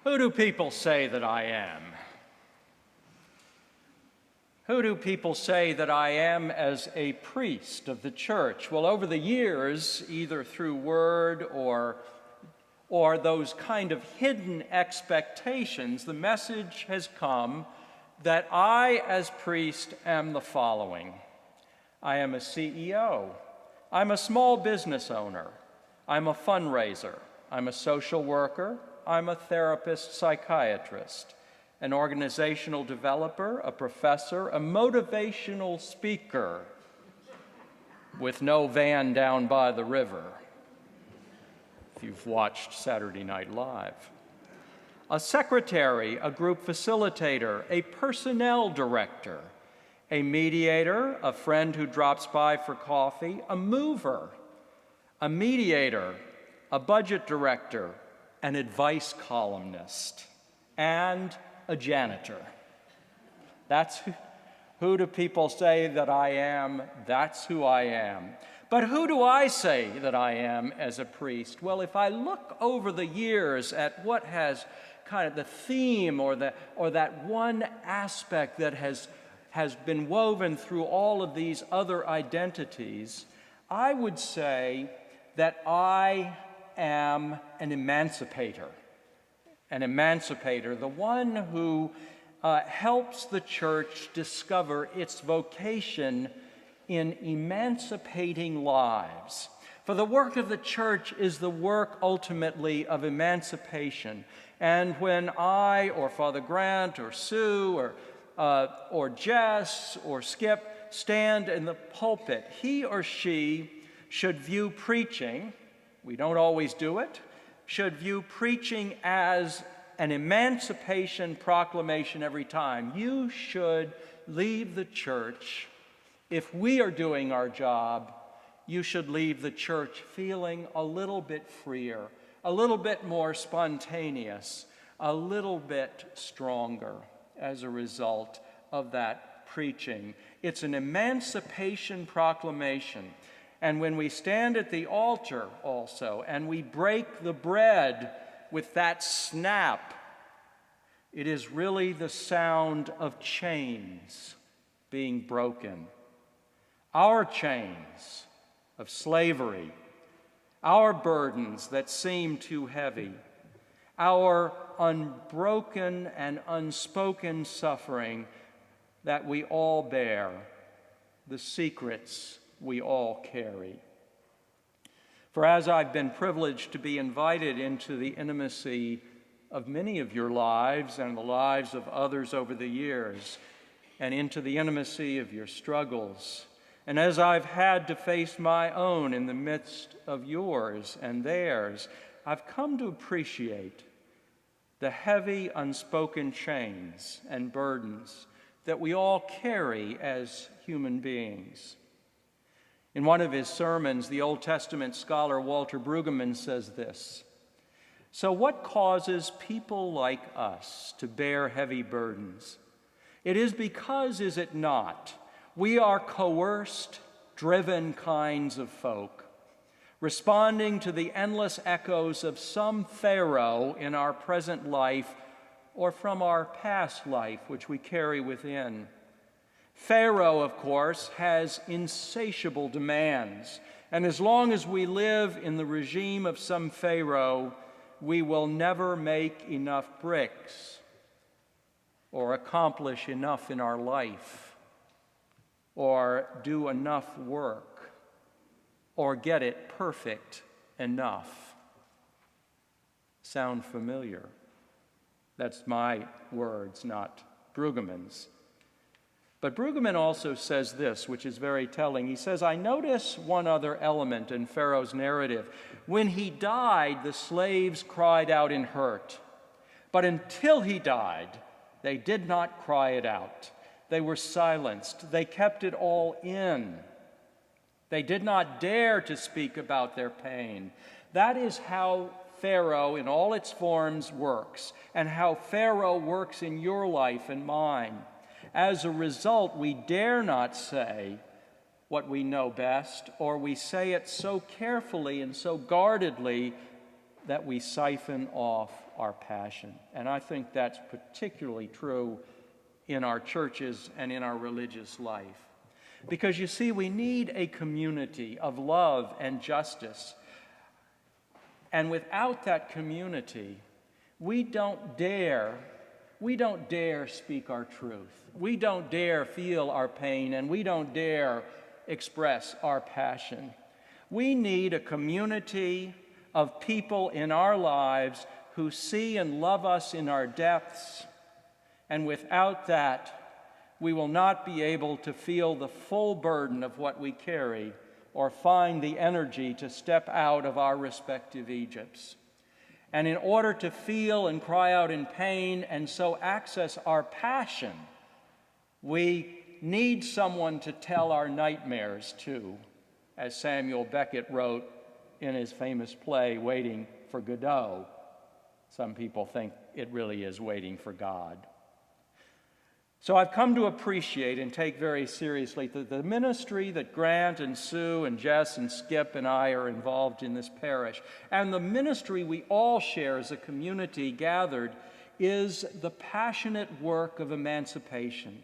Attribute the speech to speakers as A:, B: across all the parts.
A: Who do people say that I am? Who do people say that I am as a priest of the church? Well, over the years, either through word or those kind of hidden expectations, the message has come that I, as priest, am the following. I am a CEO. I'm a small business owner. I'm a fundraiser. I'm a social worker. I'm a therapist psychiatrist, an organizational developer, a professor, a motivational speaker with no van down by the river, if you've watched Saturday Night Live. A secretary, a group facilitator, a personnel director, a mediator, a friend who drops by for coffee, a mover, a mediator, a budget director, an advice columnist, and a janitor. That's who do people say that I am? That's who I am. But who do I say that I am as a priest? Well, if I look over the years at what has kind of the theme or that one aspect that has been woven through all of these other identities, I would say that I am an emancipator. An emancipator, the one who helps the church discover its vocation in emancipating lives. For the work of the church is the work ultimately of emancipation. And when I or Father Grant or Sue or Jess or Skip stand in the pulpit, he or she should view preaching, we don't always do it, should view preaching as an emancipation proclamation every time. You should leave the church. If we are doing our job, you should leave the church feeling a little bit freer, a little bit more spontaneous, a little bit stronger as a result of that preaching. It's an emancipation proclamation. And when we stand at the altar also, and we break the bread with that snap, it is really the sound of chains being broken. Our chains of slavery, our burdens that seem too heavy, our unbroken and unspoken suffering that we all bear, the secrets we all carry. For as I've been privileged to be invited into the intimacy of many of your lives and the lives of others over the years, and into the intimacy of your struggles, and as I've had to face my own in the midst of yours and theirs, I've come to appreciate the heavy, unspoken chains and burdens that we all carry as human beings. In one of his sermons, the Old Testament scholar Walter Brueggemann says this: "So what causes people like us to bear heavy burdens? It is because, is it not, we are coerced, driven kinds of folk, responding to the endless echoes of some Pharaoh in our present life or from our past life, which we carry within. Pharaoh, of course, has insatiable demands, and as long as we live in the regime of some Pharaoh, we will never make enough bricks or accomplish enough in our life or do enough work or get it perfect enough." Sound familiar? That's my words, not Brueggemann's. But Brueggemann also says this, which is very telling. He says, "I notice one other element in Pharaoh's narrative. When he died, the slaves cried out in hurt. But until he died, they did not cry it out. They were silenced. They kept it all in. They did not dare to speak about their pain. That is how Pharaoh in all its forms works, and how Pharaoh works in your life and mine. As a result, we dare not say what we know best, or we say it so carefully and so guardedly that we siphon off our passion. And I think that's particularly true in our churches and in our religious life. Because you see, we need a community of love and justice. And without that community, we don't dare speak our truth. We don't dare feel our pain, and we don't dare express our passion. We need a community of people in our lives who see and love us in our depths, and without that, we will not be able to feel the full burden of what we carry or find the energy to step out of our respective Egypts. And in order to feel and cry out in pain and so access our passion, we need someone to tell our nightmares to, as Samuel Beckett wrote in his famous play, Waiting for Godot. Some people think it really is Waiting for God. So I've come to appreciate and take very seriously the ministry that Grant and Sue and Jess and Skip and I are involved in this parish. And the ministry we all share as a community gathered is the passionate work of emancipation,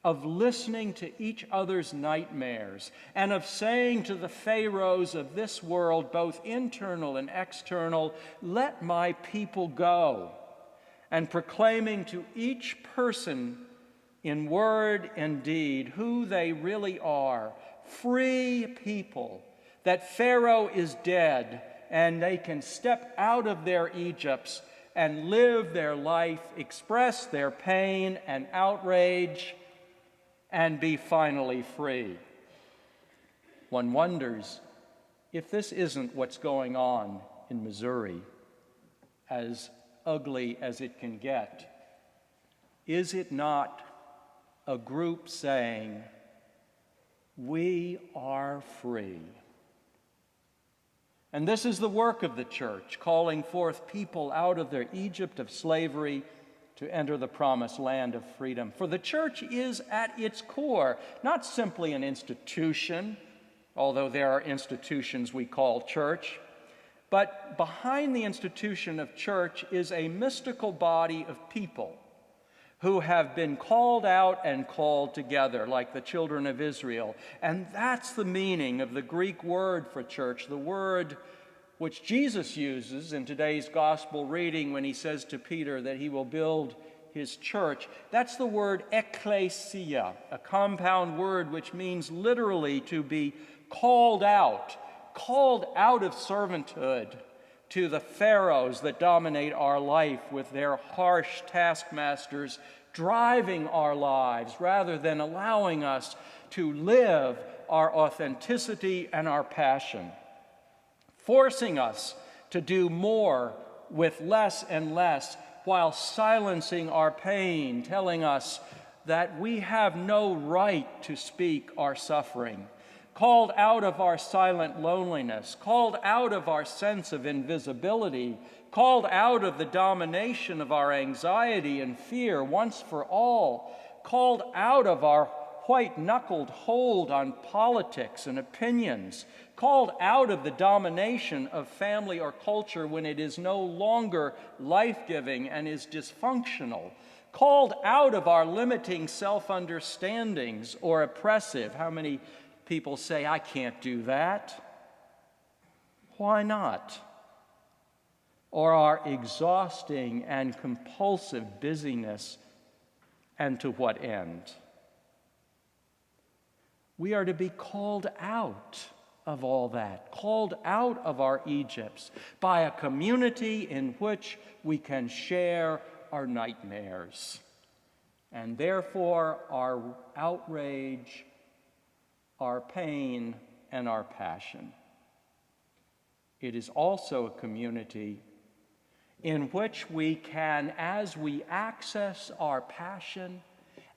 A: of listening to each other's nightmares, and of saying to the pharaohs of this world, both internal and external, "Let my people go," and proclaiming to each person in word and deed who they really are, free people, that Pharaoh is dead and they can step out of their Egypts and live their life, express their pain and outrage, and be finally free. One wonders if this isn't what's going on in Missouri, as ugly as it can get. Is it not a group saying, "We are free"? And this is the work of the church, calling forth people out of their Egypt of slavery to enter the promised land of freedom. For the church is at its core not simply an institution, although there are institutions we call church, but behind the institution of church is a mystical body of people who have been called out and called together like the children of Israel. And that's the meaning of the Greek word for church, the word which Jesus uses in today's gospel reading when he says to Peter that he will build his church. That's the word ekklesia, a compound word which means literally to be called out of servanthood to the pharaohs that dominate our life with their harsh taskmasters driving our lives rather than allowing us to live our authenticity and our passion, forcing us to do more with less and less while silencing our pain, telling us that we have no right to speak our suffering, called out of our silent loneliness, called out of our sense of invisibility, called out of the domination of our anxiety and fear once for all, called out of our white-knuckled hold on politics and opinions, called out of the domination of family or culture when it is no longer life-giving and is dysfunctional, called out of our limiting self-understandings or oppressive. How many people say, "I can't do that"? Why not? Or our exhausting and compulsive busyness, and to what end? We are to be called out of all that, called out of our Egypts by a community in which we can share our nightmares, and therefore our outrage, our pain, and our passion. It is also a community in which we can, as we access our passion,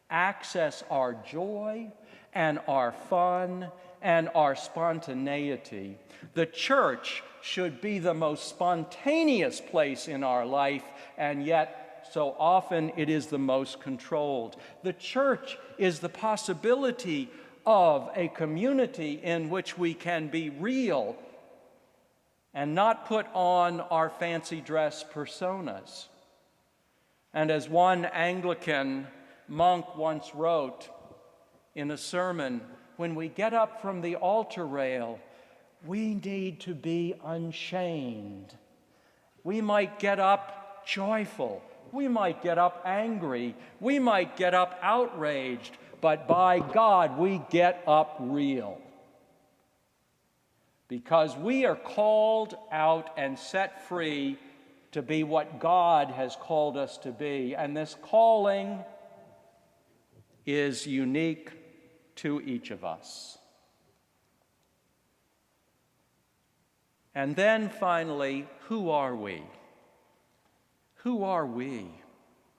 A: access our joy and our fun and our spontaneity. The church should be the most spontaneous place in our life, and yet so often it is the most controlled. The church is the possibility of a community in which we can be real and not put on our fancy dress personas. And as one Anglican monk once wrote in a sermon, when we get up from the altar rail, we need to be unchained. We might get up joyful. We might get up angry. We might get up outraged. But by God, we get up real. Because we are called out and set free to be what God has called us to be. And this calling is unique to each of us. And then finally, who are we? Who are we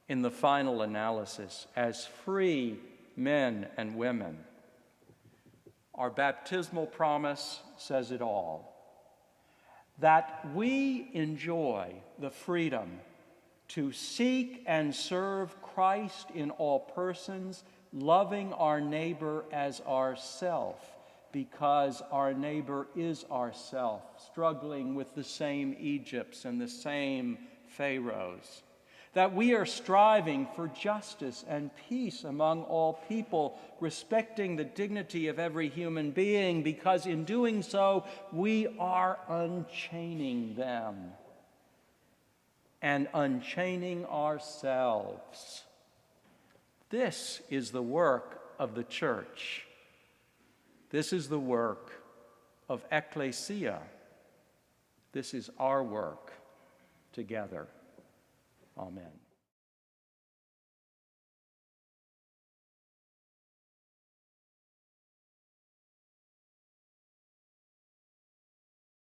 A: in the final analysis as free men and women? Our baptismal promise says it all. That we enjoy the freedom to seek and serve Christ in all persons, loving our neighbor as ourself, because our neighbor is ourself, struggling with the same Egypts and the same Pharaohs. That we are striving for justice and peace among all people, respecting the dignity of every human being, because in doing so, we are unchaining them and unchaining ourselves. This is the work of the church. This is the work of ecclesia. This is our work together. Amen.